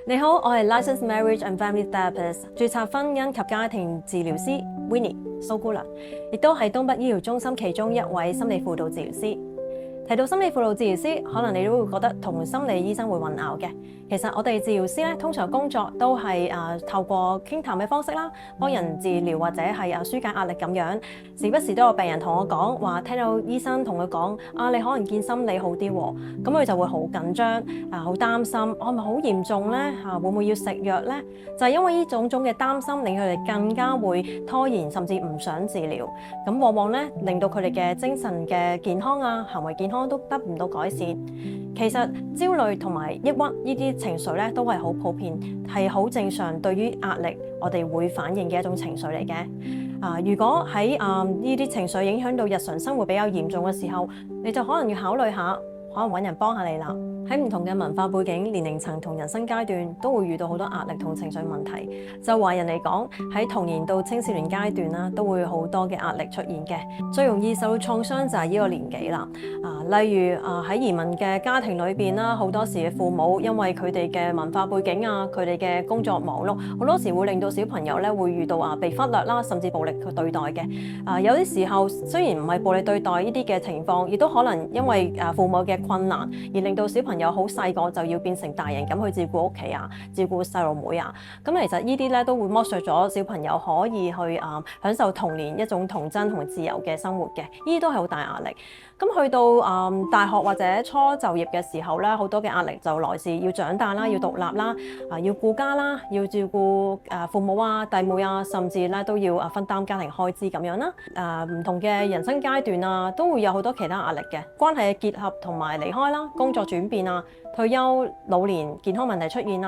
你好，我係 Licensed Marriage and Family Therapist，註冊婚姻及家庭治療師 Winnie 蘇姑娘，亦都係東北醫療中心其中一位心理輔導治療師。提到心理輔導治療師，可能你都會覺得同心理醫生會混淆嘅。其實我哋治療師咧，通常工作都係透過傾談嘅方式啦，幫人治療或者係紓解壓力咁樣。時不時都有病人同我講話，聽到醫生同佢講你可能見心理好啲喎，咁佢就會好緊張好擔心，我係咪好嚴重咧？會唔會要食藥咧？就係因為呢種嘅擔心，令佢哋更加會拖延，甚至唔想治療。咁往往咧，令到佢哋嘅精神嘅健康行為健康都得唔到改善。其實焦慮同埋抑鬱呢啲情緒咧，都係好普遍，係好正常。對於壓力，我哋會反應嘅一種情緒嚟嘅。如果喺呢啲情緒影響到日常生活比較嚴重嘅時候，你就可能要考慮下，可能揾人幫下你啦。喺唔同嘅文化背景、年齡層同人生階段，都會遇到好多壓力同情緒問題。就華人嚟講，喺童年到青少年階段啦，都會好多嘅壓力出現嘅。最容易受到創傷就係呢個年紀啦。例如喺移民嘅家庭裏邊啦，好多時嘅父母因為佢哋嘅文化背景佢哋嘅工作忙碌，好多時會令到小朋友咧會遇到被忽略啦，甚至暴力去對待嘅。有啲時候雖然唔係暴力對待呢啲嘅情況，亦都可能因為父母嘅困難而令到小朋友好細個就要變成大人咁去照顧屋企照顧細路妹咁其實呢啲咧都會剝削咗小朋友可以去享受童年一種童真同自由嘅生活嘅，呢啲都係好大壓力。咁去到大學或者初就業嘅時候咧，好多嘅壓力就來自要長大啦，要獨立啦，要顧家啦，要照顧父母弟妹甚至咧都要分擔家庭開支咁樣啦。唔同嘅人生階段都會有好多其他壓力嘅，關係嘅結合同埋離開啦，工作轉變退休、老年、健康問題出現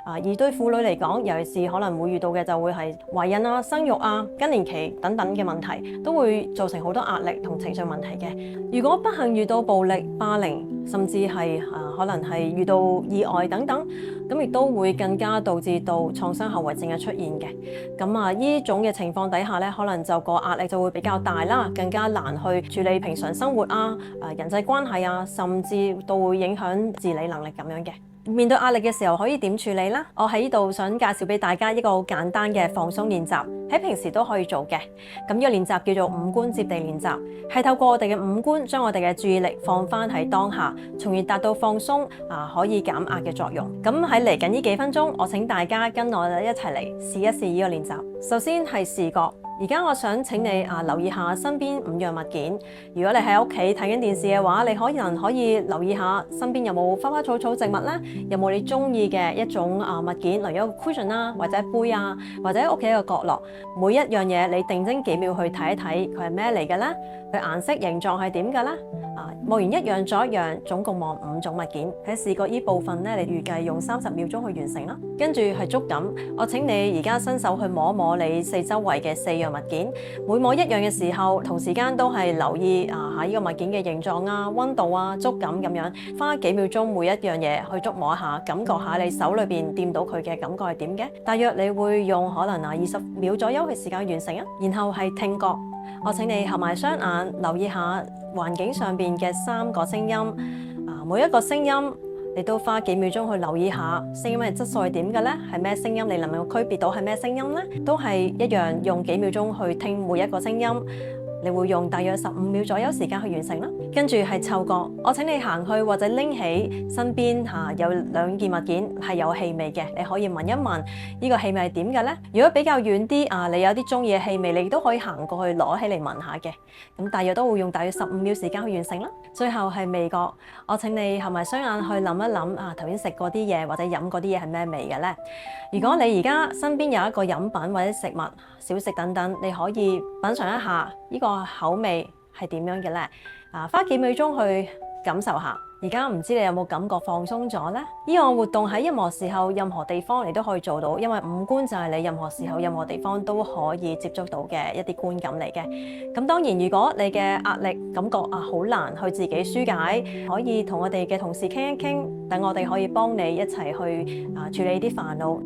而對婦女嚟講，尤其是可能會遇到嘅就會係懷孕生育更年期等等嘅問題，都會造成好多壓力同情緒問題嘅。如果不幸遇到暴力、霸凌，甚至係可能係遇到意外等等，咁亦都會更加導致到創傷後遺症嘅出現嘅。咁呢種嘅情況底下咧，可能就個壓力就會比較大啦，更加難去處理平常生活人際關係甚至都會影響自理能力咁樣嘅。面對壓力嘅時候可以點處理呢？我喺呢度想介紹俾大家一個好簡單嘅放鬆練習，喺平時都可以做嘅。咁呢個練習叫做五官接地練習，係透過我哋嘅五官將我哋嘅注意力放翻喺當下，從而達到放鬆可以減壓嘅作用。咁喺嚟緊呢幾分鐘，我請大家跟我哋一齊嚟試一試呢個練習。首先係視覺。而家我想請你留意下身邊5樣物件。如果你喺屋企睇緊電視嘅話，你可以留意下身邊有冇花花草草植物咧，有冇你中意嘅一種物件，例如一個 cushion或者杯或者屋企一個角落。每一樣嘢你定睛幾秒去睇一睇，佢係咩嚟嘅咧？佢顏色形狀係點嘅咧？望完一樣咗一樣，總共望5種物件。喺視覺呢部分咧，你預計用30秒鐘去完成啦。跟住係觸感，我請你而家伸手去摸一摸你四周圍嘅4樣物件。每摸一樣嘅時候，同時間都係留意下呢個物件嘅形狀溫度觸感咁樣，花幾秒鐘每一樣嘢去觸摸一下，感覺下你手裏邊掂到佢嘅感覺係點嘅。大約你會用可能20秒左右嘅時間完成啊。然後係聽覺。我請你合埋雙眼，留意下環境上邊嘅3個聲音。每一個聲音你都花幾秒鐘去留意下，聲音嘅質素係點嘅咧？係咩聲音？你能夠區別到係咩聲音咧？都係一樣，用幾秒鐘去聽每一個聲音。你會用大約15秒左右時間去完成啦。跟住係嗅覺，我請你行去或者拎起身邊有2件物件係有氣味嘅，你可以聞一聞呢個氣味係點嘅咧？如果比較遠啲你有啲中意嘅氣味，你都可以行過去攞起嚟聞下嘅。咁大約都會用大約15秒時間去完成啦。最後係味覺，我請你合埋雙眼去諗一諗頭先食過啲嘢或者飲過啲嘢係咩味嘅咧？如果你而家身邊有一個飲品或者食物、小食等等，你可以品嚐一下呢個口味係點樣嘅咧？花幾秒鐘去感受下。而家唔知你有冇感覺放鬆咗呢？呢個活動喺任何時候、任何地方你都可以做到，因為五官就係你任何時候、任何地方都可以接觸到嘅一啲觀感嚟嘅。咁當然，如果你嘅壓力感覺好難去自己紓解，可以同我哋嘅同事傾一傾，等我哋可以幫你一齊去處理啲煩惱。